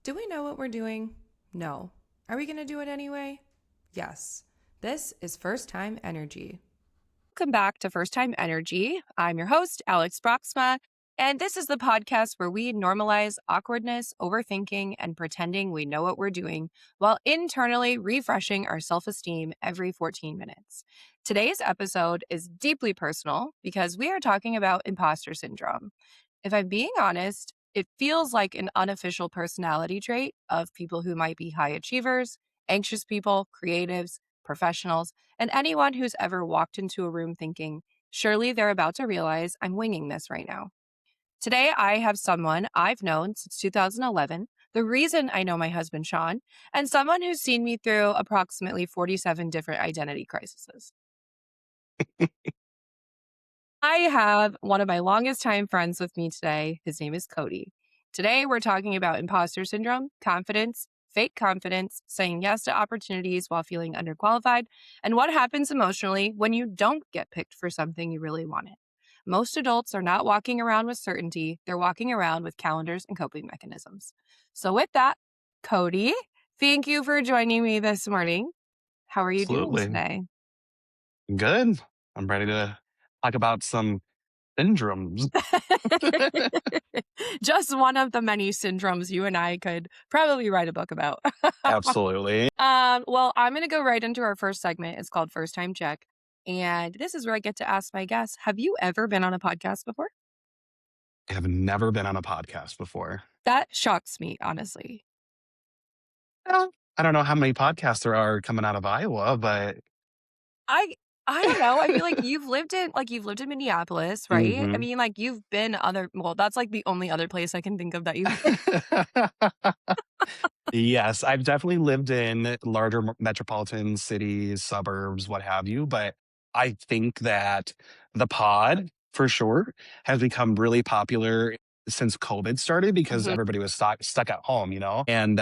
Do we know what we're doing? No. Are we going to do it anyway? Yes. This is First Time Energy. Welcome back to First Time Energy. I'm your host, Alex Broxma, and this is the podcast where we normalize awkwardness, overthinking, and pretending we know what we're doing while internally refreshing our self-esteem every 14 minutes. Today's episode is deeply personal because we are talking about imposter syndrome. If I'm being honest, it feels like an unofficial personality trait of people who might be high achievers, anxious people, creatives, professionals, and anyone who's ever walked into a room thinking, surely they're about to realize I'm winging this right now. Today, I have someone I've known since 2011, the reason I know my husband, Sean, and someone who's seen me through approximately 47 different identity crises. I have one of my longest time friends with me today. His name is Cody. Today, we're talking about imposter syndrome, confidence, fake confidence, saying yes to opportunities while feeling underqualified, and what happens emotionally when you don't get picked for something you really wanted. Most adults are not walking around with certainty, they're walking around with calendars and coping mechanisms. So, with that, Cody, thank you for joining me this morning. How are you doing Absolutely. today? Good. I'm ready to talk about some syndromes. Just one of the many syndromes you and I could probably write a book about. Absolutely. Well, I'm going to go right into our first segment. It's called First Time Check. And this is where I get to ask my guests, have you ever been on a podcast before? I have never been on a podcast before. That shocks me, honestly. I don't know how many podcasts there are coming out of Iowa, but I I don't know. I feel like you've lived in Minneapolis, right? I Mhm. mean, like you've been that's like the only other place I can think of that you've been. Yes, I've definitely lived in larger metropolitan cities, suburbs, what have you. But I think that the pod, for sure, has become really popular since COVID started because Mhm. everybody was stuck at home. And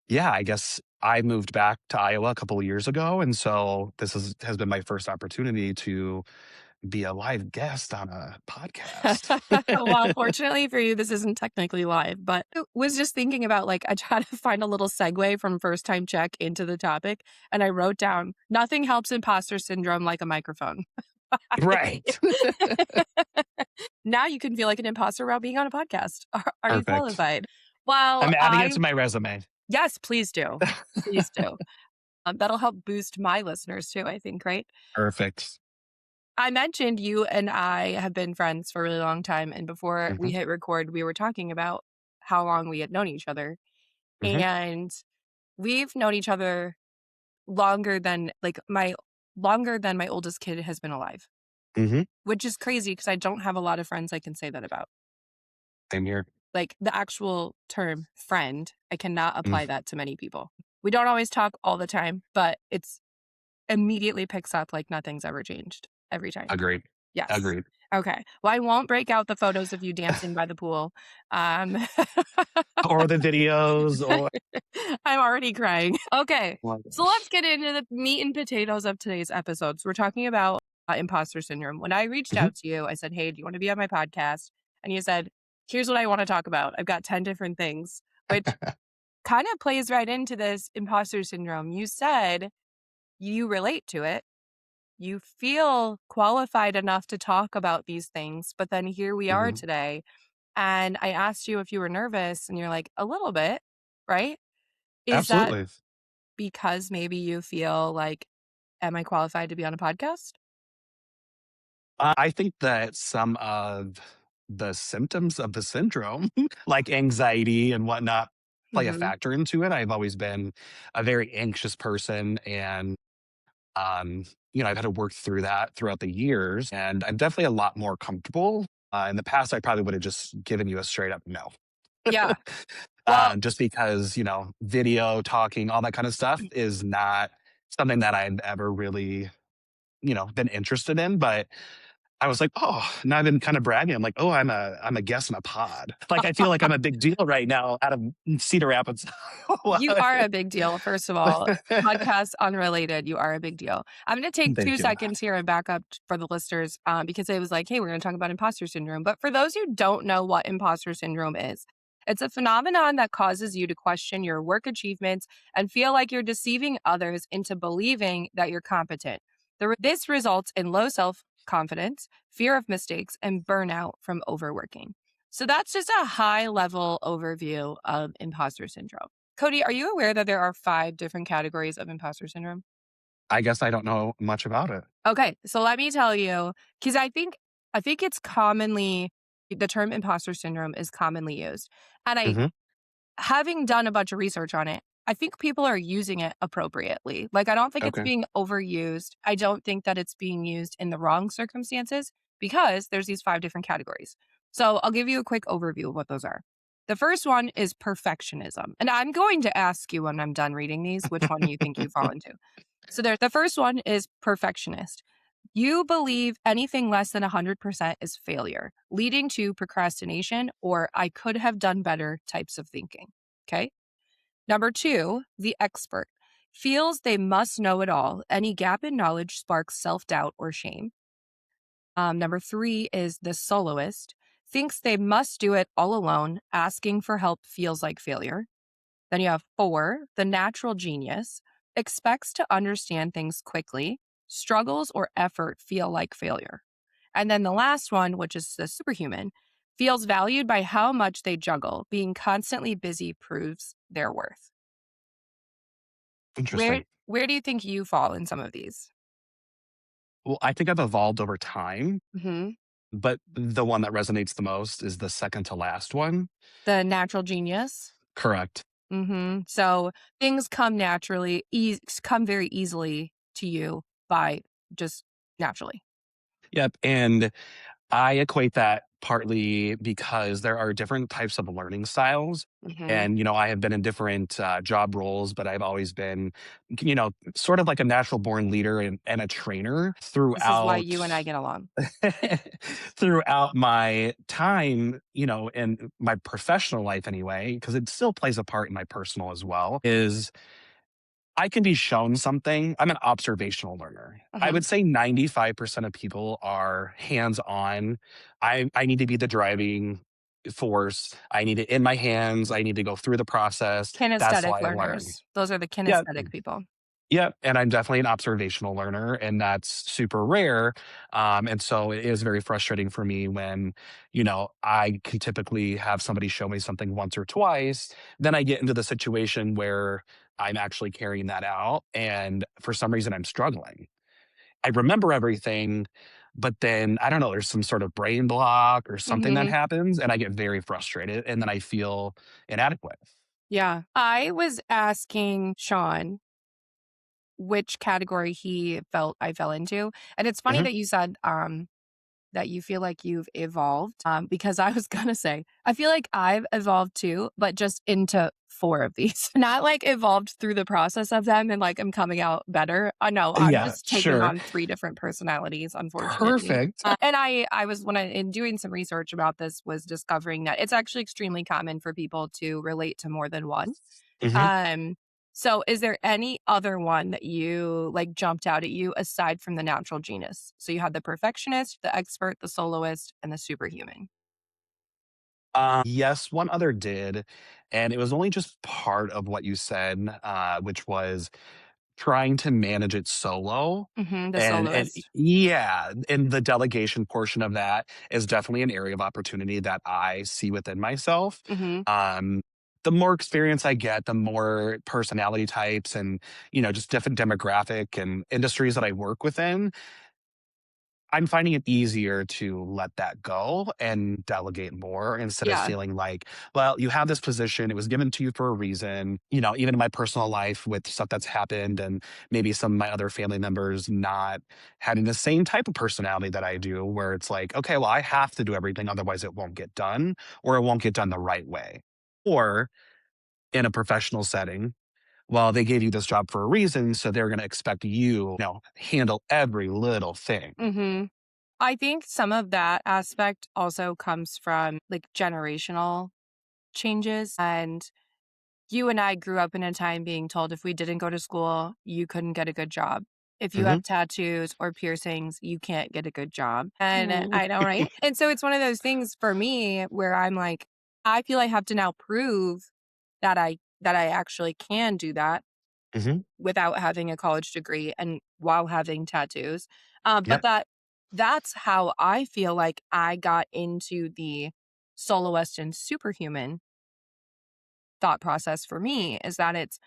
yeah, I guess I moved back to Iowa a couple of years ago. And so has been my first opportunity to be a live guest on a podcast. Well, fortunately for you, this isn't technically live, but I was just thinking about like I try to find a little segue from first time check into the topic, and I wrote down nothing helps imposter syndrome like a microphone. Right. Now you can feel like an imposter while being on a podcast. Are you Perfect. qualified? Well, I'm adding it to my resume. yes, please do. Please do. That'll help boost my listeners too, I think, right? Perfect. I mentioned you and I have been friends for a really long time. And before we Mhm, hit record, we were talking about how long we had known each other. mhm, And we've known each other longer than longer than my oldest kid has been alive, mhm. which is crazy because I don't have a lot of friends I can say that about. Same here. Like the actual term friend, I cannot Mm, apply that to many people. We don't always talk all the time, but it's immediately picks up like nothing's ever changed every time. agreed. Yes. Agreed. Okay. Well, I won't break out the photos of you dancing by the pool. Um, Or the videos or I'm already crying. Okay. oh my So let's gosh. get into the meat and potatoes of today's episodes. We're talking about imposter syndrome. When I reached Mhm. out to you, I said, hey, do you want to be on my podcast? And you said, here's what I want to talk about. I've got 10 different things, which kind of plays right into this imposter syndrome. You said you relate to it. You feel qualified enough to talk about these things, but then here we are Mhm. today. And I asked you if you were nervous, and you're like, a little bit, right? Is that Absolutely. because maybe you feel like, am I qualified to be on a podcast? I think that some of the symptoms of the syndrome, like anxiety and whatnot, play a Mhm. factor into it. I've always been a very anxious person and Um, I've had to work through that throughout the years, and I'm definitely a lot more comfortable. In the past, I probably would have just given you a straight up no. Yeah. Well, Just because, video, talking, all that kind of stuff is not something that I've ever really, been interested in. But I was like, oh, now I've been kind of bragging. I'm like, oh, I'm a guest in a pod. Like I feel like I'm a big deal right now out of Cedar Rapids. you are a big deal, first of all. Podcast unrelated, you are a big deal. I'm going to take Thank 2 you. seconds here and back up for the listeners because it was like, hey, we're going to talk about imposter syndrome. But for those who don't know what imposter syndrome is, It's a phenomenon that causes you to question your work achievements and feel like you're deceiving others into believing that you're competent. This results in low self confidence, fear of mistakes, and burnout from overworking. So that's just a high level overview of imposter syndrome. Cody, are you aware that there are 5 different categories of imposter syndrome? I guess I don't know much about it. Okay, so let me tell you, because I think it's commonly the term imposter syndrome is commonly used. And I Mhm. having done a bunch of research on it, I think people are using it appropriately. Like, I don't think it's Okay. being overused. I don't think that it's being used in the wrong circumstances because there's these 5 different categories. So I'll give you a quick overview of what those are. The first one is perfectionism. And I'm going to ask you when I'm done reading these which one you think you fall into. So the first one is perfectionist. You believe anything less than 100% is failure, leading to procrastination or I could have done better types of thinking. Okay. Number two, the expert feels they must know it all. Any gap in knowledge sparks self doubt or shame. Number three is the soloist thinks they must do it all alone. Asking for help feels like failure. Then you have four, the natural genius, expects to understand things quickly, struggles or effort feel like failure. And then the last one, which is the superhuman, feels valued by how much they juggle. Being constantly busy proves their worth. Where Interesting. where do you think you fall in some of these? Well, I think I've evolved over time, Hmm. but the one that resonates the most is the second to last one. The natural genius. Correct. So things come naturally, come very easily to you by just naturally. Yep, and I equate that partly because there are different types of learning styles. Hmm. And, I have been in different job roles, but I've always been, sort of like a natural born leader and a trainer This is why throughout you and I get along. throughout my time, in my professional life anyway, because it still plays a part in my personal as well, is I can be shown something. I'm an observational learner. I Mhm. would say 95% of people are hands-on. I need to be the driving force. I need it in my hands. I need to go through the process. That's Kinesthetic why I learn. learners. Those are the Yeah. kinesthetic people. Yeah, and I'm definitely an observational learner, and that's super rare. And so it is very frustrating for me when, I can typically have somebody show me something once or twice. Then I get into the situation where I'm actually carrying that out. And for some reason, I'm struggling. I remember everything, but then I don't know, there's some sort of brain block or something that Mhm. happens, and I get very frustrated, and then I feel inadequate. Yeah. I was asking Sean which category he felt I fell into, and it's funny Mhm. that you said, that you feel like you've evolved, because I was gonna say, I feel like I've evolved too, but just into 4 of these. Not like evolved through the process of them and like I'm coming out better. No, I'm Yeah, just taking sure. on 3 different personalities, unfortunately. Perfect. And I was when I in doing some research about this was discovering that it's actually extremely common for people to relate to more than one. Mhm. Um, so is there any other one that you like jumped out at you aside from the natural genius? So you had the perfectionist, the expert, the soloist, and the superhuman. Yes, one other did, and it was only just part of what you said, which was trying to manage it solo. The And soloist. yeah, and the delegation portion of that is definitely an area of opportunity that I see within myself. Mhm. Um, the more experience I get, the more personality types and, just different demographic and industries that I work within, I'm finding it easier to let that go and delegate more instead of Yeah. feeling like, well, you have this position, it was given to you for a reason. Even in my personal life with stuff that's happened and maybe some of my other family members not having the same type of personality that I do, where it's like, okay, well, I have to do everything, otherwise it won't get done or it won't get done the right way. Or in a professional setting, well, they gave you this job for a reason, so they're going to expect handle every little thing. Mhm. I think some of that aspect also comes from like generational changes. And you and I grew up in a time being told if we didn't go to school, you couldn't get a good job. If you Mhm. have tattoos or piercings, you can't get a good job. And Mm. I know, right? And so it's one of those things for me where I'm like, I feel I have to now prove that I actually can do that Mhm. without having a college degree and while having tattoos. But Yep. that's how I feel like I got into the soloist and superhuman thought process for me is that it's,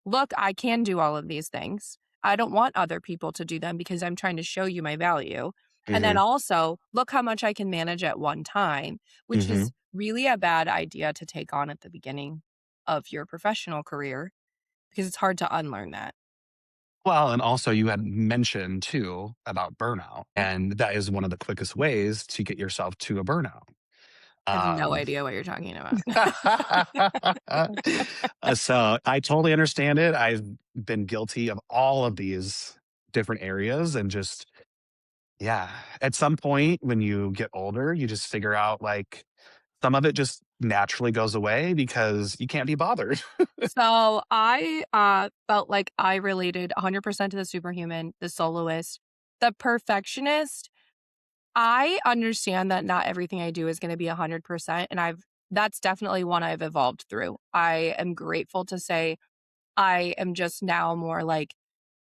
look, I can do all of these things. I don't want other people to do them because I'm trying to show you my value. And then Mhm. also, look how much I can manage at one time, which is Mhm. really a bad idea to take on at the beginning of your professional career because it's hard to unlearn that. Well, and also you had mentioned too about burnout, and that is one of the quickest ways to get yourself to a burnout. I have no Um, idea what you're talking about. so I totally understand it. I've been guilty of all of these different areas and just, yeah, at some point when you get older, you just figure out like some of it just naturally goes away because you can't be bothered. So I felt like I related 100% to the superhuman, the soloist, the perfectionist. I understand that not everything I do is going to be 100%. And that's definitely one I've evolved through. I am grateful to say I am just now more like,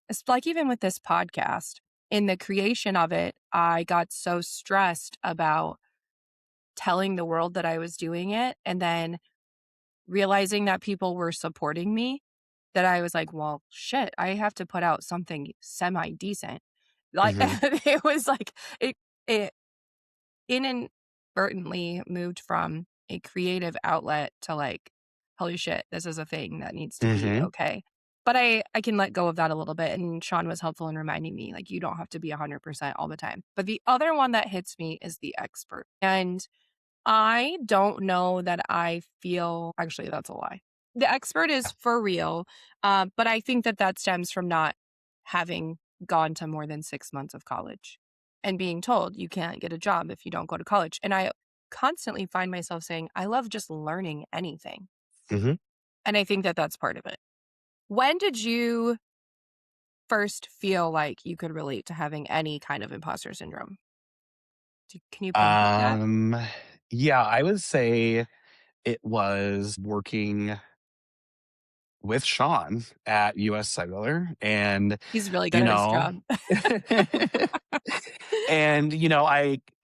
it's like even with this podcast, in the creation of it, I got so stressed about telling the world that I was doing it. And then realizing that people were supporting me, that I was like, "Well, shit, I have to put out something semi decent." Like, Mhm. it was like it inadvertently moved from a creative outlet to like, "Holy shit, this is a thing that needs to be Mhm. okay." But I can let go of that a little bit, and Sean was helpful in reminding me, like, you don't have to be 100% all the time. But the other one that hits me is the expert, and I don't know that I feel, actually, that's a lie. The expert is for real, but I think that that stems from not having gone to more than 6 months of college and being told you can't get a job if you don't go to college, and I constantly find myself saying, "I love just learning anything," Mhm. and I think that that's part of it. When did you first feel like you could relate to having any kind of imposter syndrome? Can you pinpoint that? Um, yeah, I would say it was working with Sean at US Cellular and, He's really good you at his know job. and,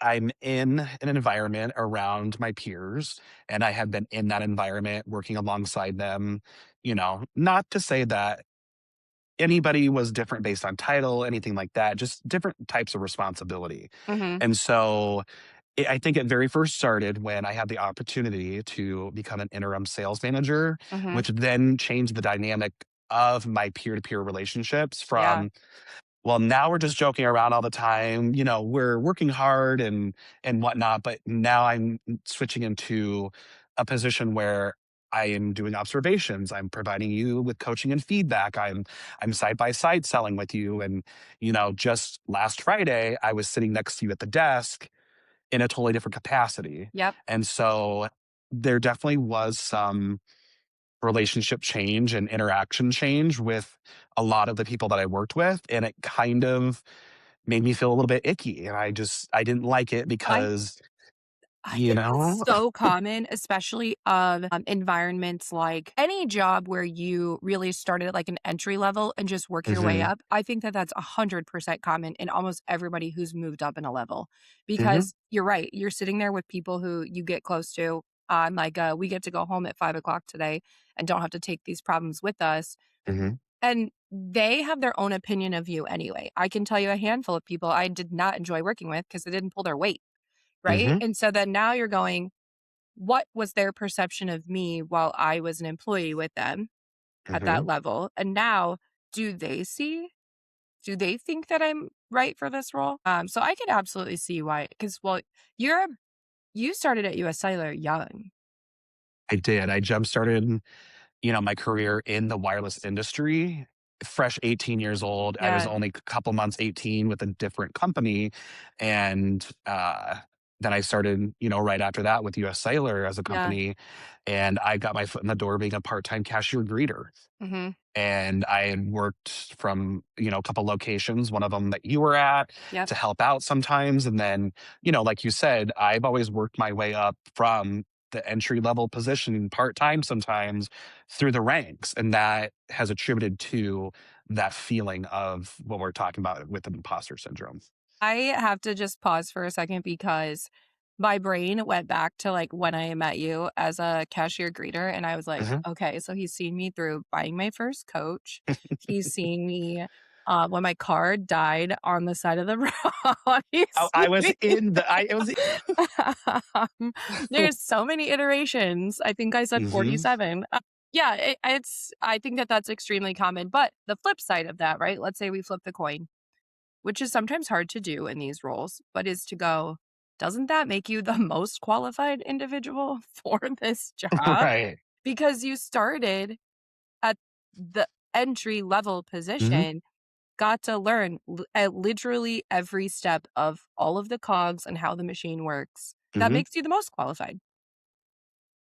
I'm in an environment around my peers, and I have been in that environment working alongside them, not to say that anybody was different based on title, anything like that, just different types of responsibility. Mhm, And so I think it very first started when I had the opportunity to become an interim sales manager, mhm. which then changed the dynamic of my peer to peer relationships Yeah. from, well, now we're just joking around all the time. We're working hard and whatnot, but now I'm switching into a position where I am doing observations. I'm providing you with coaching and feedback. I'm side by side selling with you. And, just last Friday, I was sitting next to you at the desk in a totally different capacity. Yep. And so there definitely was some relationship change and interaction change with a lot of the people that I worked with. And it kind of made me feel a little bit icky. And I didn't like it I because, I you think that's know, so common, especially of, environments like any job where you really started at like an entry level and just work your way hmm up. I think that that's 100% common in almost everybody who's moved up in a level hmm because you're right. You're sitting there with people who you get close to. Like, we get to go home at 5 o'clock today and don't have to take these problems with us. hmm And they have their own opinion of you anyway. I can tell you a handful of people I did not enjoy working with because they didn't pull their weight. Right? hmm And so then now you're going, what was their perception of me while I was an employee with them at hmm that level? And now do they see, do they think that I'm right for this role? So I could absolutely see why, because well, you're you started at US Cellular young. I did. I jump started my career in the wireless industry. Fresh 18 years old. I was Yeah, only a couple months 18 with a different company. And then I started, right after that with US Sailor as a yeah. company. And I got my foot in the door being a part time cashier greeter. Mhm. And I had worked from, a couple locations, one of them that you were at Yep. to help out sometimes. And then, like you said, I've always worked my way up from the entry level position part time sometimes through the ranks. And that has attributed to that feeling of what we're talking about with the imposter syndrome. I have to just pause for a second because my brain went back to like when I met you as a cashier greeter. And I was like, Mhm. okay, so he's seen me through buying my first coach. He's seen me when my car died on the side of the road. He's I seen was me. in the, I, it was, Um, there's so many iterations. I think I said Mhm. 47. Yeah, I think that that's extremely common. But the flip side of that, right? Let's say we flip the coin, which is sometimes hard to do in these roles, but is to go, doesn't that make you the most qualified individual for this job? Right. Because you started at the entry level Mhm. position, got to learn at literally every step of all of the cogs and how the machine works. That Mhm. makes you the most qualified.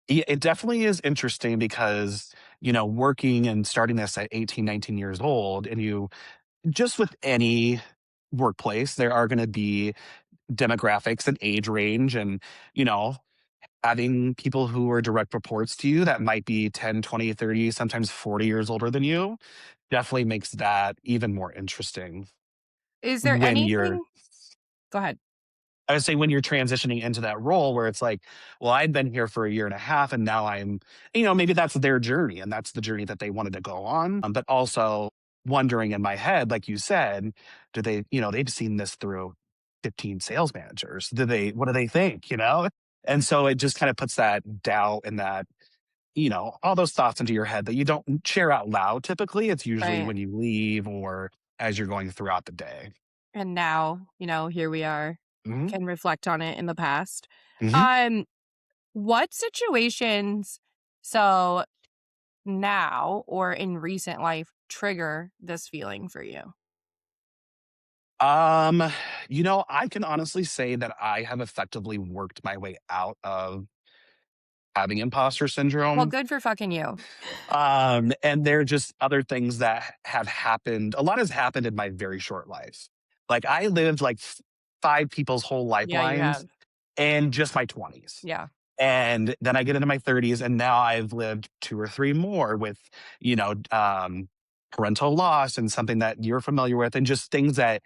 Yeah, it definitely is interesting because, working and starting this at 18, 19 years old, and you just with any workplace, there are going to be demographics and age range and, you know, having people who are direct reports to you that might be 10, 20, 30, sometimes 40 years older than you definitely makes that even more interesting Is there when you're anything Go ahead. I would say when you're transitioning into that role where it's like, well, I'd been here for a year and a half and now maybe that's their journey and that's the journey that they wanted to go on. But also wondering in my head, like you said, do they, they've seen this through 15 sales managers. What do they think, And so it just kind of puts that doubt and that, all those thoughts into your head that you don't share out loud typically. It's usually Right. when you leave or as you're going throughout the day. And now, here we are, Hmm. can reflect on it in the past. Hmm. Um, what situations so now or in recent life trigger this feeling for you? Um, I can honestly say that I have effectively worked my way out of having imposter Well, syndrome. good for fucking you. And there are just other things that have happened. A lot has happened in my very short life. Like I lived like five people's whole Yeah, you lifelines have. in just my 20s. Yeah. And then I get into my 30s, and now I've lived two or three more with, you know, um, parental loss and something that you're familiar with, and just things that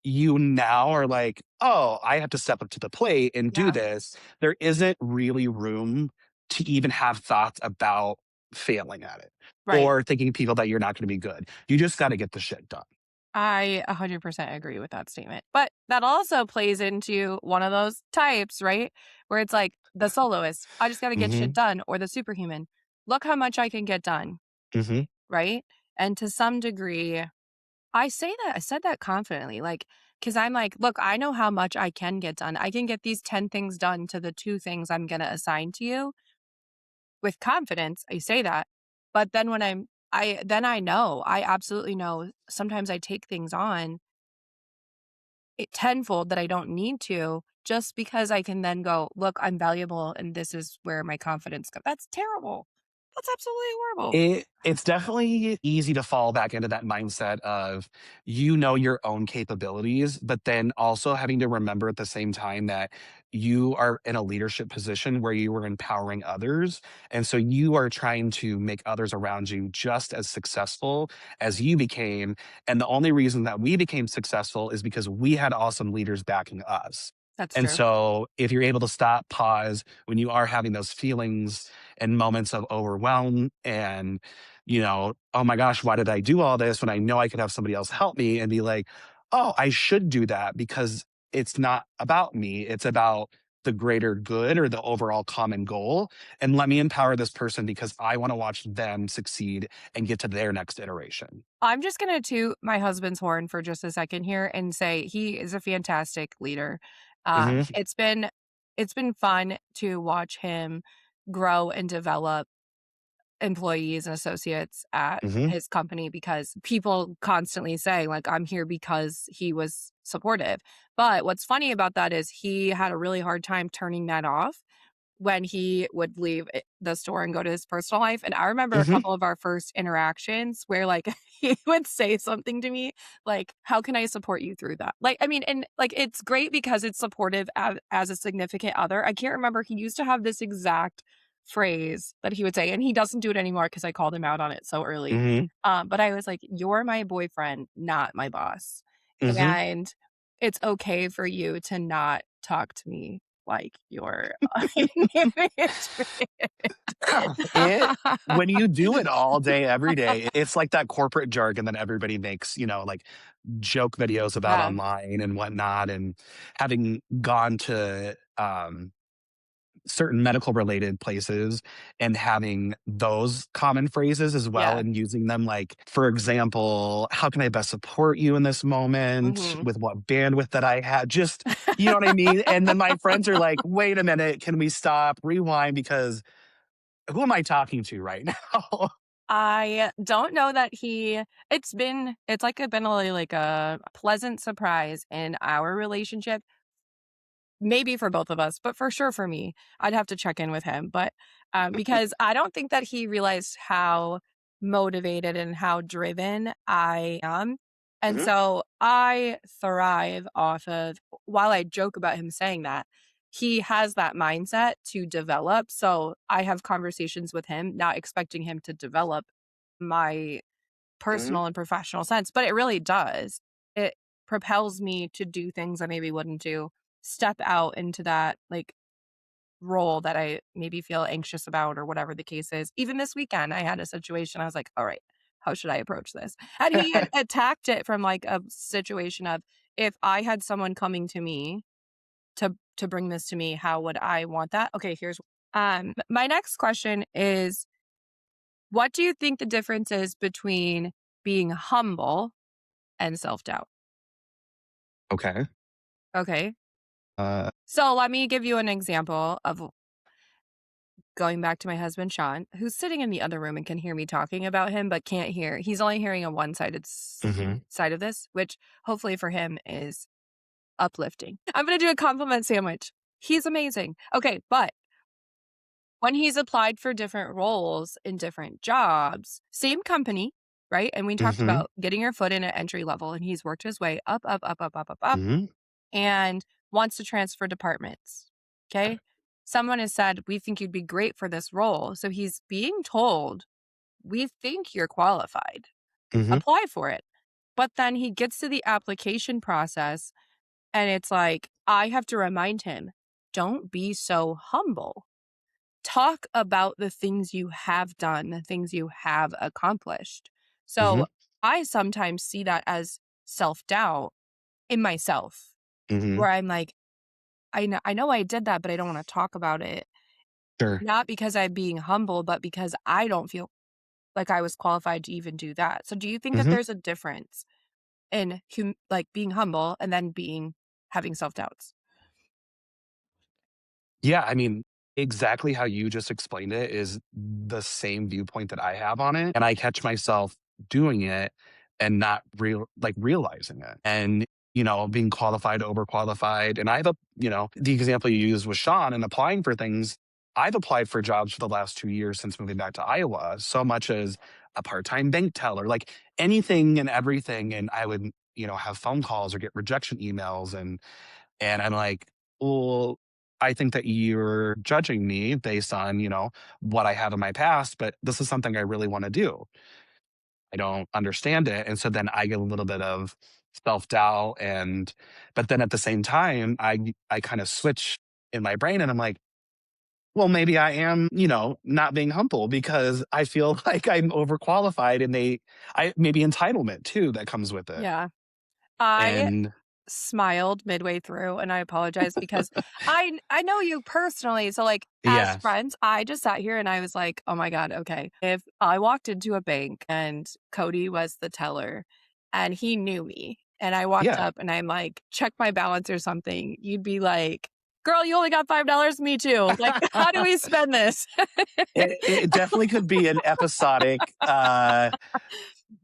you now are like, "Oh, I have to step up to the plate and do Yeah. this." There isn't really room to even have thoughts about failing at it Right. or thinking people that you're not gonna be good. You just gotta get the shit done. I 100% agree with that statement. But that also plays into one of those types, right? Where it's like the soloist, I just got to get shit Mhm, done, or the superhuman, look how much I can get done, mhm. right? And to some degree, I said that confidently, like, because I'm like, look, I know how much I can get done. I can get these 10 things done to the two things I'm going to assign to you with confidence. I say that. But then then I know, I absolutely know sometimes I take things on tenfold that I don't need to just because I can then go, look, I'm valuable and this is where my confidence goes. That's terrible. That's absolutely horrible. It's definitely easy to fall back into that mindset of your own capabilities, but then also having to remember at the same time that you are in a leadership position where you are empowering others. And so you are trying to make others around you just as successful as you became. And the only reason that we became successful is because we had awesome leaders backing us. That's And true. so if you're able to stop, pause when you are having those feelings and moments of overwhelm and, oh my gosh, why did I do all this when I know I could have somebody else help me and be like, oh, I should do that because it's not about me. It's about the greater good or the overall common goal. And let me empower this person because I want to watch them succeed and get to their next iteration. I'm just going to toot my husband's horn for just a second here and say he is a fantastic leader. Hmm. It's been fun to watch him grow and develop employees and associates at Hmm. his company because people constantly say like I'm here because he was supportive. But what's funny about that is he had a really hard time turning that off when he would leave the store and go to his personal life. And I remember a Mhm. couple of our first interactions where like he would say something to me like, "How can I support you through that?" Like, I mean, and like it's great because it's supportive as a significant other. I can't remember. He used to have this exact phrase that he would say, and he doesn't do it anymore because I called him out on it so early. Mhm. But I was like, "You're my boyfriend, not my boss, Mhm. and it's okay for you to not talk to me like you're in management." It when you do it all day, every day, it's like that corporate jargon that everybody makes, like joke videos about Yeah, online and whatnot. And having gone to certain medical related places and having those common phrases as well yeah, and using them, like, for example, how can I best support you in this moment mhm. with what bandwidth that I had? Just, you know what I mean? And then my friends are like, wait a minute, can we stop, rewind? Because who am I talking to right now? I don't know that it's like been like a pleasant surprise in our relationship. Maybe for both of us, but for sure for me. I'd have to check in with him, but, because I don't think that he realized how motivated and how driven I am, and Mhm. so I thrive off of while I joke about him saying that, he has that mindset to develop, so I have conversations with him, not expecting him to develop my Mhm. personal and professional sense, but it really does. It propels me to do things I maybe wouldn't do, step out into that like role that I maybe feel anxious about or whatever the case is. Even this weekend, I had a situation. I was like, all right, how should I approach this? And he had attacked it from like a situation of if I had someone coming to me to bring this to me, how would I want that? Okay, here's my next question is what do you think the difference is between being humble and self-doubt? Okay. Okay. Uh, So let me give you an example of going back to my husband, Sean, who's sitting in the other room and can hear me talking about him, but can't hear. He's only hearing a one-sided mhm. side of this, which hopefully for him is uplifting. I'm going to do a compliment sandwich. He's amazing. Okay. But when he's applied for different roles in different jobs, same company, right? And we talked Mhm. about getting your foot in at entry level and he's worked his way up, up, up, up, up, up, up Mhm. and wants to transfer departments. Okay. Someone has said, we think you'd be great for this role. So he's being told, we think you're qualified, Mhm. apply for it. But then he gets to the application process and it's like, I have to remind him, don't be so humble. Talk about the things you have done, the things you have accomplished. So Mhm. I sometimes see that as self doubt in myself, Mhm. where I'm like, I know I did that, but I don't wanna talk about it. Sure. Not because I'm being humble, but because I don't feel like I was qualified to even do that. So do you think that Mhm. there's a difference in like, being humble and then having self-doubts? Yeah, I mean, exactly how you just explained it is the same viewpoint that I have on it, and I catch myself doing it and not realizing it, and, being qualified, overqualified, and the example you used with Sean and applying for things, I've applied for jobs for the last 2 years since moving back to Iowa, so much as a part-time bank teller, like, anything and everything, and I would, have phone calls or get rejection emails, and I'm like, "Well, I think that you're judging me based on, what I have in my past, but this is something I really wanna do. I don't understand it." And so then I get a little bit of self-doubt but then at the same time, I kinda switch in my brain and I'm like, "Well, maybe I am, not being humble because I feel like I'm overqualified and maybe entitlement too that comes with it." Yeah. I And smiled midway through, and I apologize because I know you personally, so, like, as yes. friends, I just sat here and I was like, "Oh my god, okay." If I walked into a bank and Cody was the teller and he knew me, and I walked Yeah. up and I'm like, "Check my balance or something," you'd be like, "Girl, you only got $5? Me too. Like, how do we spend this?" It definitely could be an episodic,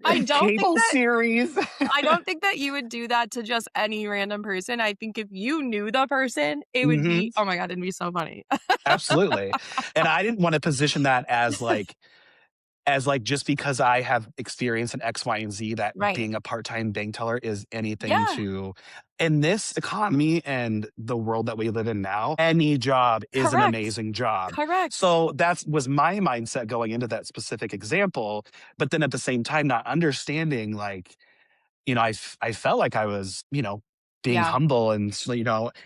I don't think cable that series. I don't think that you would do that to just any random person. I think if you knew the person, it would be, Mhm. oh my god, it'd be so funny. Absolutely. And I didn't wanna position that as like just because I have experience in X, Y, and Z, that Right. being a part-time bank teller is anything Yeah. to in this economy and the world that we live in now, any job is an Correct. amazing job. Correct. So that's was my mindset going into that specific example, but then at the same time, not understanding like, I felt like I was, being Yeah. humble and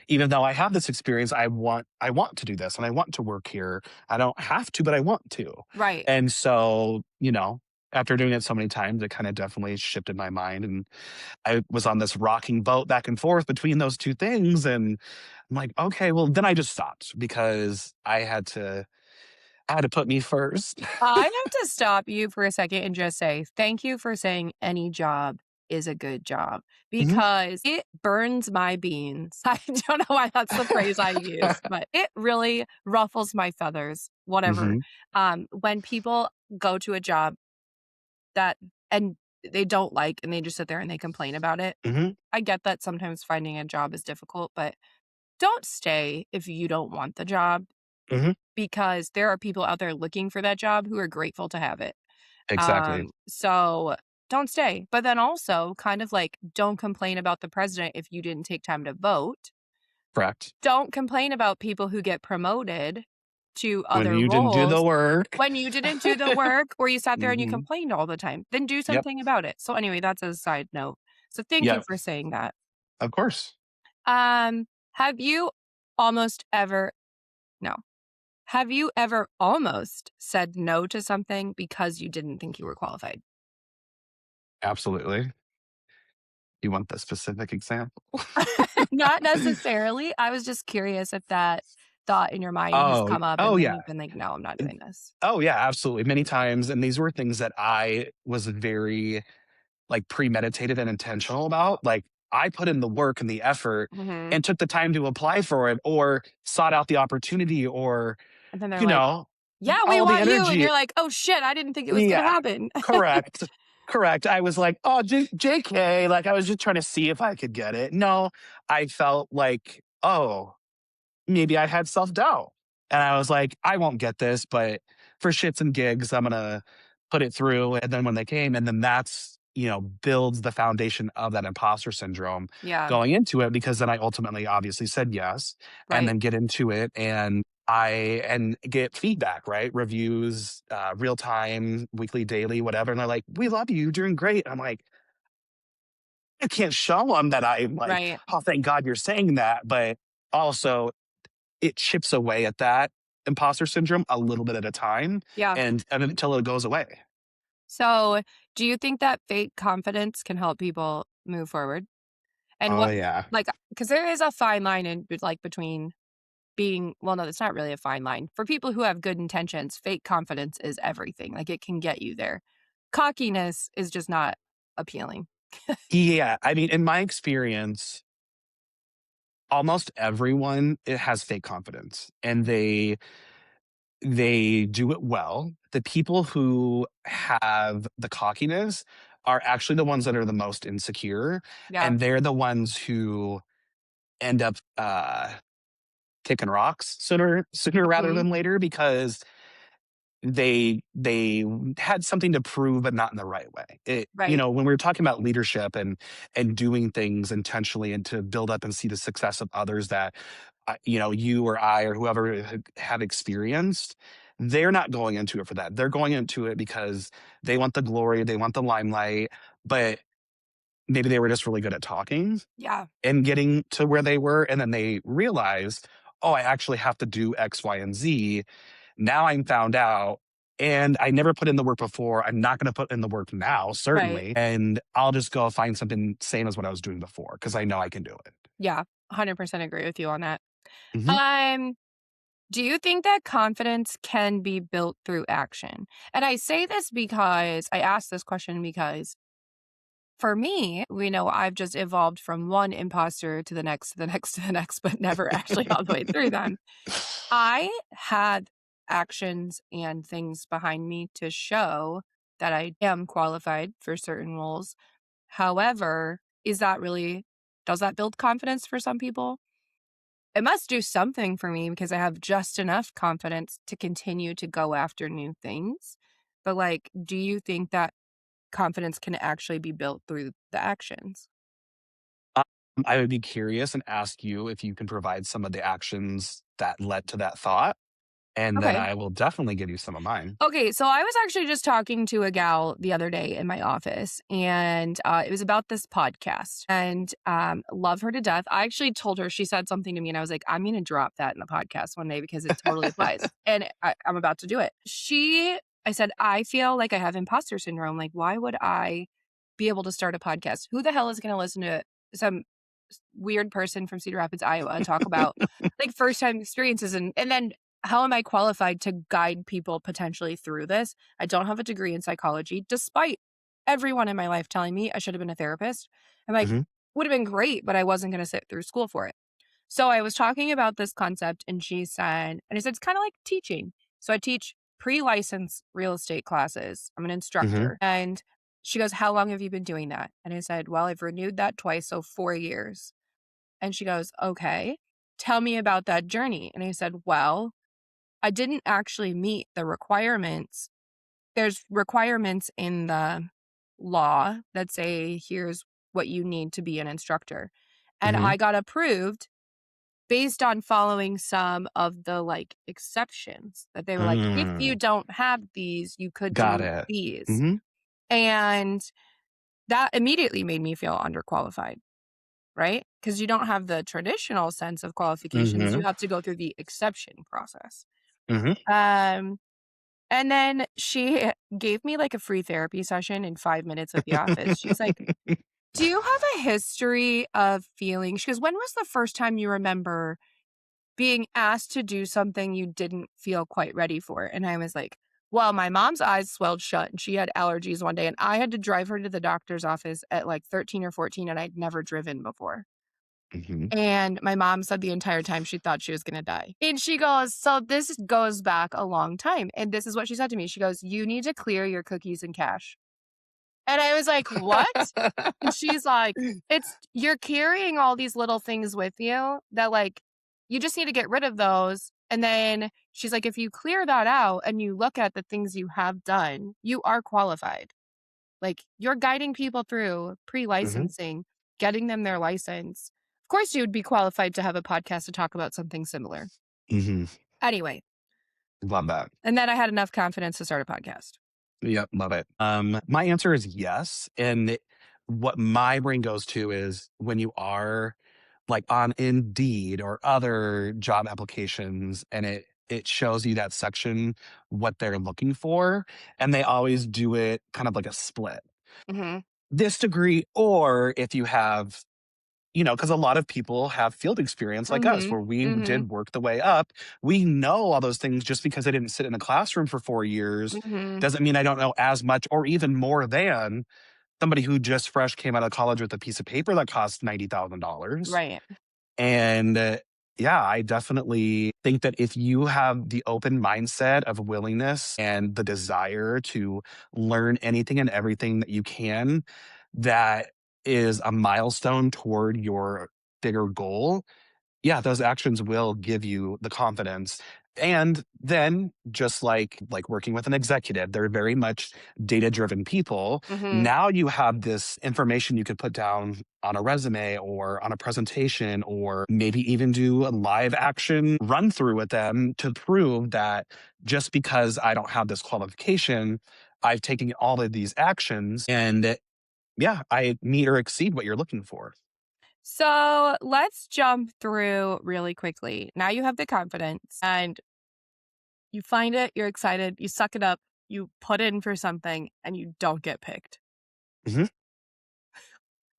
even though I have this experience, I want to do this and I want to work here. I don't have to, but I want to. Right. And so, after doing it so many times, it kind of definitely shifted my mind. And I was on this rocking boat back and forth between those two things. And I'm like, okay, well, then I just stopped because I had to put me first. I have to stop you for a second and just say thank you for saying any job is a good job Mhm. because it burns my beans. I don't know why that's the phrase I use, but it really ruffles my feathers, whatever. Mhm. When people go to a job that and they don't like and they just sit there and they complain about it. Mhm. I get that sometimes finding a job is difficult, but don't stay if you don't want the job Mhm. because there are people out there looking for that job who are grateful to have it. Exactly. So don't stay. But then also kind of like don't complain about the president if you didn't take time to vote. Correct. Don't complain about people who get promoted to When other you didn't do the roles work. when you didn't do the work or you sat there and you Mhm. complained all the time. Then do Yep. something about it. So anyway, that's a side note. So thank you Yep. for saying that. Of course. Have you almost ever no. Have you ever almost said no to something because you didn't think you were qualified? Absolutely. You want the specific example? Not necessarily. I was just curious if that thought in your mind has Oh, come up oh, and then yeah. you've been like, "No, I'm not doing this." Oh, yeah, absolutely, many times, and these were things that I was very, like, premeditated and intentional about, like, I put in the work and the effort Mhm. and took the time to apply for it or sought out the opportunity or, And then they're you like, know, "Yeah, we all the want you." And energy. you're like, "Oh shit, I didn't think it was gonna Yeah, happen." correct, correct. I was like, "Oh, JK," like, I was just trying to see if I could get it. No, I felt like, "Oh, maybe I had self-doubt." And I was like, "I won't get this, but for shits and gigs, I'm gonna put it through." And then when they came, and then that's, builds the foundation of that imposter syndrome Yeah, going into it because then I ultimately obviously said yes and right. then get into it and get feedback, right? Reviews, real time, weekly, daily, whatever. And they're like, "We love you. You're doing great." I'm like, I can't show them that I'm like, Right. "Oh, thank God you're saying that." But also it chips away at that imposter syndrome a little bit at a time Yeah. and until it goes away. So, do you think that fake confidence can help people move forward? And Oh, what yeah. like, because there is a fine line in like between being well, no, it's not really a fine line. For people who have good intentions, fake confidence is everything. Like it can get you there. Cockiness is just not appealing. Yeah, I mean, in my experience, almost everyone, it has fake confidence, and they do it well. The people who have the cockiness are actually the ones that are the most insecure, Yeah. and they're the ones who end up, kicking rocks sooner rather Mhm. than later because they had something to prove, but not in the right way. Right. When we were talking about leadership and doing things intentionally and to build up and see the success of others that you or I or whoever have experienced, they're not going into it for that. They're going into it because they want the glory, they want the limelight, but maybe they were just really good at talking Yeah. and getting to where they were, and then they realized, oh, I actually have to do X, Y, and Z. Now I'm found out and I never put in the work before. I'm not going to put in the work now, Right. certainly. And I'll just go find something same as what I was doing before because I know I can do it. Yeah. 100% agree with you on that. Mhm. Um, do you think that confidence can be built through action? And I say this because I ask this question because for me, we know I've just evolved from one imposter to the next, to the next, to the next, but never actually all the way through them. I had actions and things behind me to show that I am qualified for certain roles. However, does that build confidence for some people? It must do something for me because I have just enough confidence to continue to go after new things. But like, do you think that confidence can actually be built through the actions? Um, I would be curious and ask you if you can provide some of the actions that led to that thought, and then Okay. I will definitely give you some of mine. Okay, so I was actually just talking to a gal the other day in my office, and it was about this podcast. And love her to death. I actually told her she said something to me, and I was like, I'm going to drop that in the podcast one day because it totally applies, and I'm about to do it. I said, I feel like I have imposter syndrome. Like, why would I be able to start a podcast? Who the hell is going to listen to some weird person from Cedar Rapids, Iowa, talk about like first time experiences and then how am I qualified to guide people potentially through this? I don't have a degree in psychology, despite everyone in my life telling me I should have been a therapist. I'm like, Mhm, would have been great, but I wasn't going to sit through school for it. So I was talking about this concept, and she said, and I said, it's kind of like teaching. So I teach pre licensed real estate classes. I'm an mhm, instructor. And she goes, how long have you been doing that? And I said, well, I've renewed that twice, so 4 years. And she goes, okay, tell me about that journey. And I said, well, I didn't actually meet the requirements. There's requirements in the law that say, here's what you need to be an instructor. And mhm. I got approved based on following some of the like exceptions that they were like, if you Mm, don't have these, you could got do it. these. Mhm, And that immediately made me feel underqualified, right? Because you don't have the traditional sense of qualifications. You mhm, have to go through the exception process. mhm. Um, And then she gave me, like, a free therapy session in 5 minutes at the office. She's like, "Do you have a history of feeling" she goes, "When was the first time you remember being asked to do something you didn't feel quite ready for?" And I was like, "Well, my mom's eyes swelled shut, and she had allergies one day, and I had to drive her to the doctor's office at, like, 13 or 14, and I'd never driven before." Mhm. And my mom said the entire time she thought she was gonna die. And she goes, "So this goes back a long time." And this is what she said to me. She goes, "You need to clear your cookies and cache." And I was like, "What?" And she's like, "It's you're carrying all these little things with you that, like, you just need to get rid of those." And then she's like, "If you clear that out and you look at the things you have done, you are qualified." Like, you're guiding people through Mhm, pre-licensing, getting them their license. Of course, you would be qualified to have a podcast to talk about something similar. mhm. Anyway, Love that. and then I had enough confidence to start a podcast. Yep, love it. My answer is yes, and what my brain goes to is when you are, like, on Indeed or other job applications, and it shows you that section, what they're looking for, and they always do it kind of like a split. Mhm. This degree, or if you have, because a lot of people have field experience like us, Mhm. where we Mhm. did work the way up. We know all those things. Just because I didn't sit in a classroom for 4 years Mhm. doesn't mean I don't know as much or even more than somebody who just fresh came out of college with a piece of paper that costs $90,000. Right. And yeah, I definitely think that if you have the open mindset of willingness and the desire to learn anything and everything that you can, that is a milestone toward your bigger goal. Yeah, those actions will give you the confidence. And then just like working with an executive, they're very much data-driven people. Mhm. Now you have this information you could put down on a resume or on a presentation or maybe even do a live action run through with them to prove that just because I don't have this qualification, I've taken all of these actions and yeah, I meet or exceed what you're looking for. So, let's jump through really quickly. Now you have the confidence and you find it, you're excited, you suck it up, you put in for something, and you don't get picked. Mhm.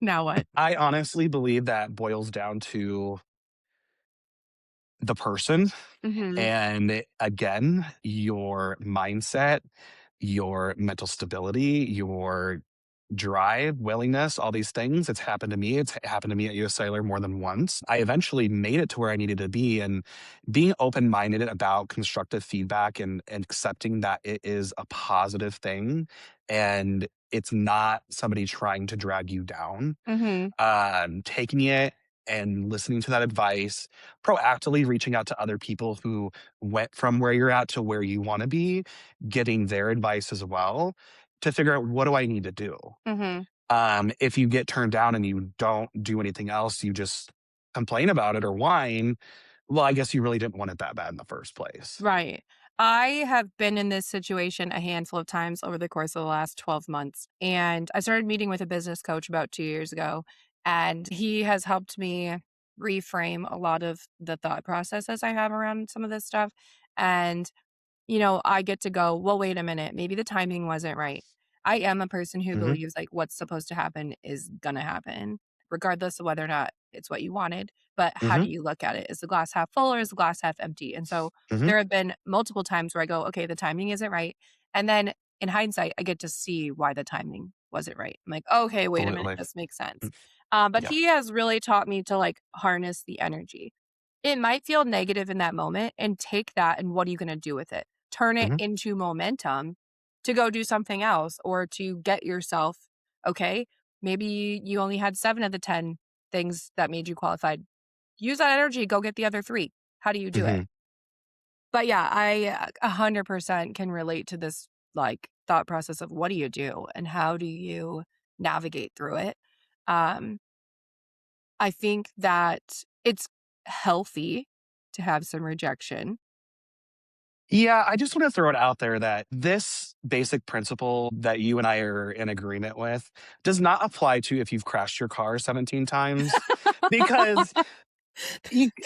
Now what? I honestly believe that boils down to the person Mhm. and again, your mindset, your mental stability, your drive, willingness, all these things. It's happened to me. It's happened to me at US Sailor more than once. I eventually made it to where I needed to be, and being open-minded about constructive feedback and accepting that it is a positive thing and it's not somebody trying to drag you down, Mhm. taking it and listening to that advice, proactively reaching out to other people who went from where you're at to where you want to be, getting their advice as well to figure out, what do I need to do? Mhm. If you get turned down and you don't do anything else, you just complain about it or whine. Well, I guess you really didn't want it that bad in the first place. Right. I have been in this situation a handful of times over the course of the last 12 months. And I started meeting with a business coach about 2 years ago. And he has helped me reframe a lot of the thought processes I have around some of this stuff. And I get to go, well, wait a minute, maybe the timing wasn't right. I am a person who Hmm. believes like what's supposed to happen is gonna happen, regardless of whether or not it's what you wanted. But how Hmm. do you look at it? Is the glass half full or is the glass half empty? And so Hmm. there have been multiple times where I go, okay, the timing isn't right. And then in hindsight, I get to see why the timing wasn't right. I'm like, okay, wait a minute, Absolutely. this makes sense. Mm. But Yeah. he has really taught me to like harness the energy. It might feel negative in that moment and take that and what are you going to do with it? Turn it Hmm. into momentum to go do something else or to get yourself, okay, maybe you only had 7 of the 10 things that made you qualified. Use that energy, go get the other 3. How do you do it? Hmm. But yeah, I 100% can relate to this like thought process of what do you do and how do you navigate through it? Um, I think that it's healthy to have some rejection. Yeah, I just want to throw it out there that this basic principle that you and I are in agreement with does not apply to if you've crashed your car 17 times, because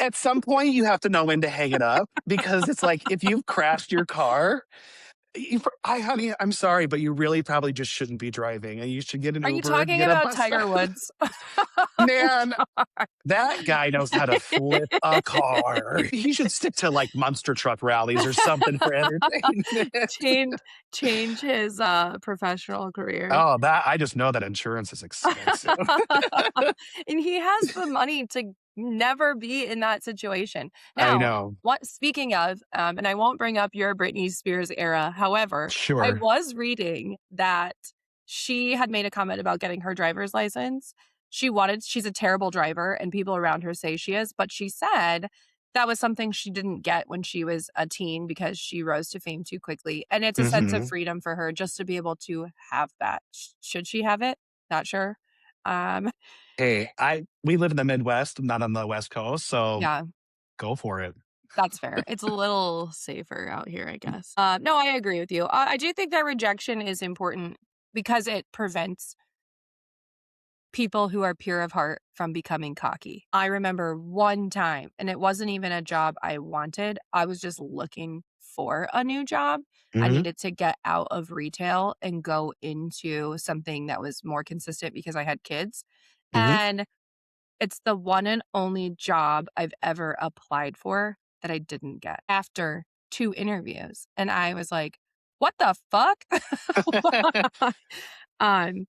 at some point you have to know when to hang it up. Because it's like, if you've crashed your car, honey, I'm sorry, but you really probably just shouldn't be driving and you should get an Are you Uber, talking get a about bus. Tiger Woods? Man, that guy knows how to flip a car. He should stick to like monster truck rallies or something for entertainment. Change change his, professional career. Oh, that I just know that insurance is expensive. And he has the money to never be in that situation. I Now, know. what speaking of, and I won't bring up your Britney Spears era, however, I Sure. was reading that she had made a comment about getting her driver's license. She's a terrible driver, and people around her say she is, but she said that was something she didn't get when she was a teen because she rose to fame too quickly, and it's a sense of Mhm. freedom for her just to be able to have that. Should she have it? Not sure. Um, Hey, I we live in the Midwest, not on the West Coast, so yeah, go for it. that's fair. It's a little safer out here, I guess. No, I agree with you. I do think that rejection is important because it prevents people who are pure of heart from becoming cocky. I remember one time, and it wasn't even a job I wanted. I was just looking for a new job. I Mhm. needed to get out of retail and go into something that was more consistent because I had kids. Mhm. And it's the one and only job I've ever applied for that I didn't get after 2 interviews, and I was like, "What the fuck?" Um,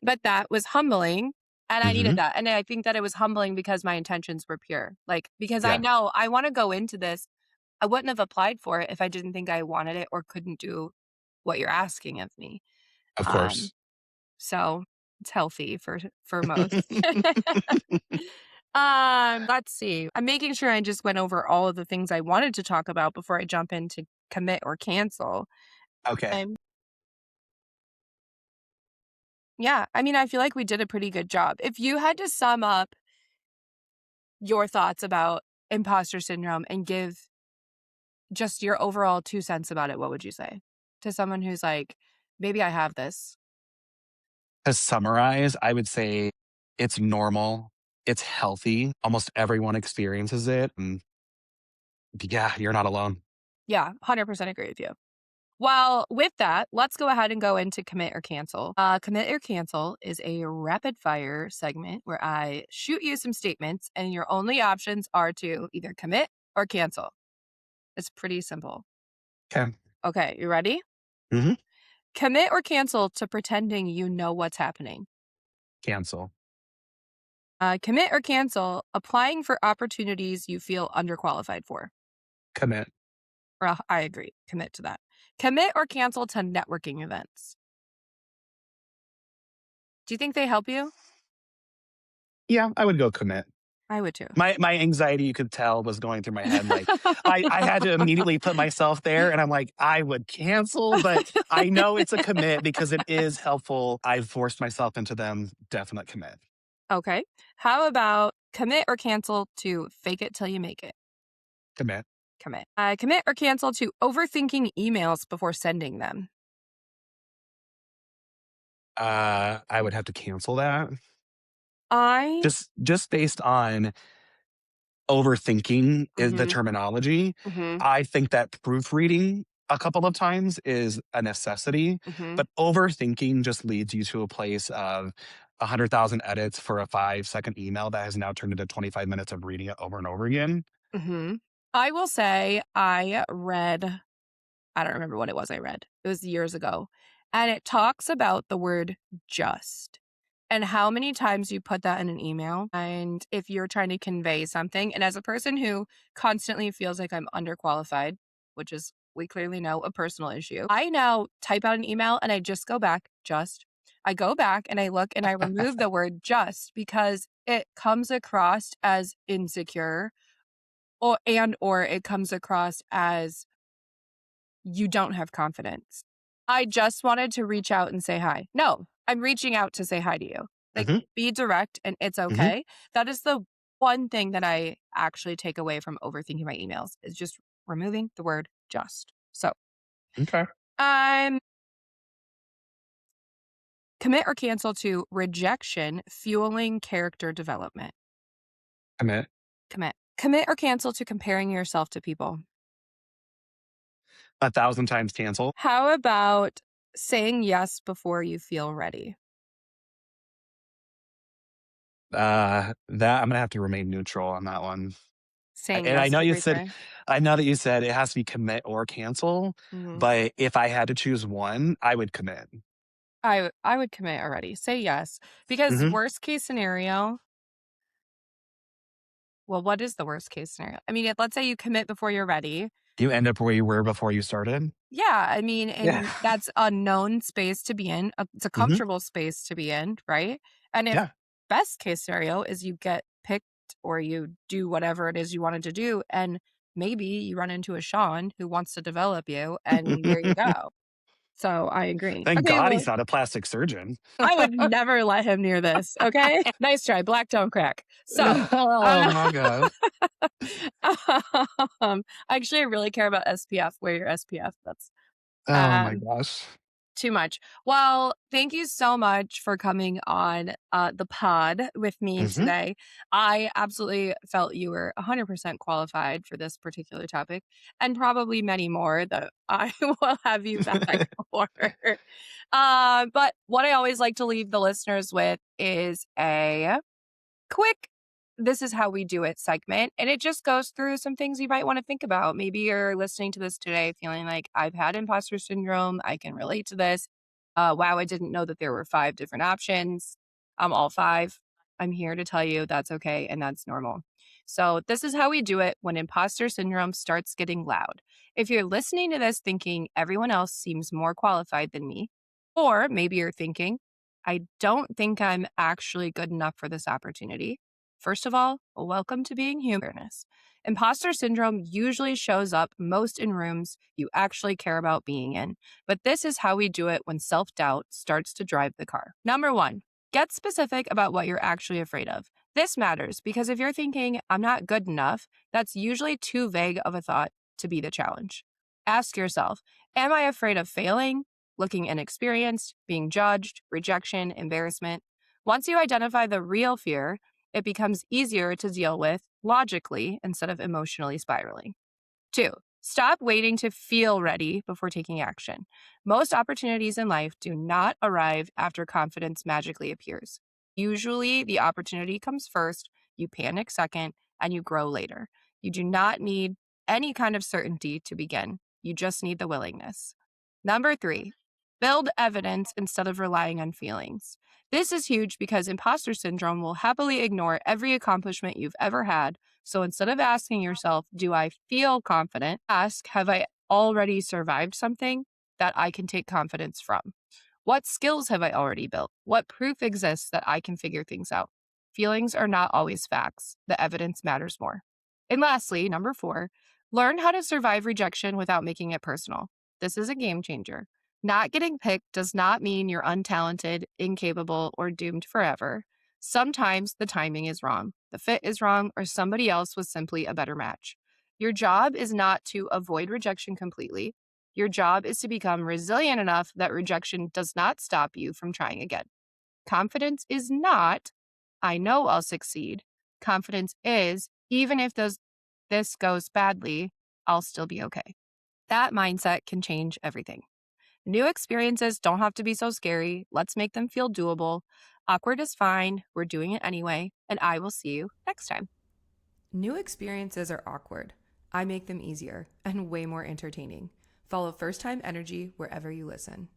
but that was humbling, and I needed Mhm. that, and I think that it was humbling because my intentions were pure, like, because I Yeah, know I wanna go into this. I wouldn't have applied for it if I didn't think I wanted it or couldn't do what you're asking of me. of Um, course. so it's healthy for most. Let's see. I'm making sure I just went over all of the things I wanted to talk about before I jump into commit or cancel. Okay. Um, yeah, I mean, I feel like we did a pretty good job. If you had to sum up your thoughts about imposter syndrome and give just your overall 2 cents about it, what would you say to someone who's like, maybe I have this? To summarize, I would say it's normal, it's healthy, almost everyone experiences it, and yeah, you're not alone. Yeah, 100% agree with you. Well, with that, let's go ahead and go into commit or cancel. Commit or cancel is a rapid fire segment where I shoot you some statements, and your only options are to either commit or cancel. It's pretty simple. Okay. Okay, you ready? Mhm. Commit or cancel to pretending you know what's happening. Cancel. Commit or cancel applying for opportunities you feel underqualified for. Commit. I agree. Commit to that. Commit or cancel to networking events. Do you think they help you? Yeah, I would go commit. I would too. My anxiety, you could tell, was going through my head. Like I had to immediately put myself there, and I'm like, I would cancel, but I know it's a commit because it is helpful. I've forced myself into them. Definite commit. Okay. How about commit or cancel to fake it till you make it? Commit. Commit. Commit or cancel to overthinking emails before sending them. I would have to cancel that. I Just based on overthinking is the Mhm, terminology. mhm, I think that proofreading a couple of times is a necessity, mhm, but overthinking just leads you to a place of 100,000 edits for a 5-second email that has now turned into 25 minutes of reading it over and over again. mhm. I will say I don't remember what it was I read. It was years ago. And it talks about the word just and how many times you put that in an email. And if you're trying to convey something, and as a person who constantly feels like I'm underqualified, which is, we clearly know, a personal issue, I now type out an email and I just go back, just. I go back and I look and I remove the word just because it comes across as insecure or it comes across as you don't have confidence. I just wanted to reach out and say hi. No, I'm reaching out to say hi to you. Like, Mhm, be direct and it's mhm, okay. That is the one thing that I actually take away from overthinking my emails is just removing the word just. So, okay, I'm commit or cancel to rejection fueling character development. commit. Commit or cancel to comparing yourself to people. 1,000 times cancel. How about saying yes before you feel ready? That I'm gonna have to remain neutral on that one. Saying And yes to everything. I know that you said it has to be commit or cancel, Mhm. but if I had to choose one, I would commit. I would commit already. Say yes. Because Mhm. worst case scenario, well, what is the worst case scenario? I mean, if, let's say you commit before you're ready. You end up where you were before you started? Yeah, I mean, Yeah. and that's a known space to be in. It's a Mhm. comfortable space to be in, right? And if Yeah. best case scenario is you get picked or you do whatever it is you wanted to do, and maybe you run into a Sean who wants to develop you, and there you go. So I agree. Thank Okay, God well, he's not a plastic surgin. I would never let him near this, okay? Nice try, black don't crack. So, Oh uh, my god. actually, I really care about SPF. Wear your SPF. That's, Oh my um, gosh. too much. Well, thank you so much for coming on, the pod with me Mhm. today. I absolutely felt you were 100% qualified for this particular topic and probably many more that I will have you back for. But what I always like to leave the listeners with is a quick this is how we do it segment. And it just goes through some things you might want to think about. Maybe you're listening to this today feeling like I've had imposter syndrome. I can relate to this. Wow, I didn't know that there were 5 different options. I'm all five. I'm here to tell you that's okay and that's normal. So, this is how we do it when imposter syndrome starts getting loud. If you're listening to this thinking everyone else seems more qualified than me, or maybe you're thinking, I don't think I'm actually good enough for this opportunity. First of all, welcome to being human. Imposter syndrome usually shows up most in rooms you actually care about being in, but this is how we do it when self doubt starts to drive the car. Number one, get specific about what you're actually afraid of. This matters because if you're thinking, I'm not good enough, that's usually too vague of a thought to be the challenge. Ask yourself, am I afraid of failing, looking inexperienced, being judged, rejection, embarrassment? Once you identify the real fear, it becomes easier to deal with logically instead of emotionally spiraling. Two, stop waiting to feel ready before taking action. Most opportunities in life do not arrive after confidence magically appears. Usually, the opportunity comes first, you panic second, and you grow later. You do not need any kind of certainty to begin. You just need the willingness. Number three, Build evidence instead of relying on feelings. This is huge because imposter syndrome will happily ignore every accomplishment you've ever had. So instead of asking yourself, do I feel confident? Ask, have I already survived something that I can take confidence from? What skills have I already built? What proof exists that I can figure things out? Feelings are not always facts. The evidence matters more. And lastly, number 4, learn how to survive rejection without making it personal. This is a game changer. Not getting picked does not mean you're untalented, incapable, or doomed forever. Sometimes the timing is wrong, the fit is wrong, or somebody else was simply a better match. Your job is not to avoid rejection completely. Your job is to become resilient enough that rejection does not stop you from trying again. Confidence is not, I know I'll succeed. Confidence is, even if this goes badly, I'll still be okay. That mindset can change everything. New experiences don't have to be so scary. Let's make them feel doable. Awkward is fine. We're doing it anyway. And I will see you next time. New experiences are awkward. I make them easier and way more entertaining. Follow First Time Energy wherever you listen.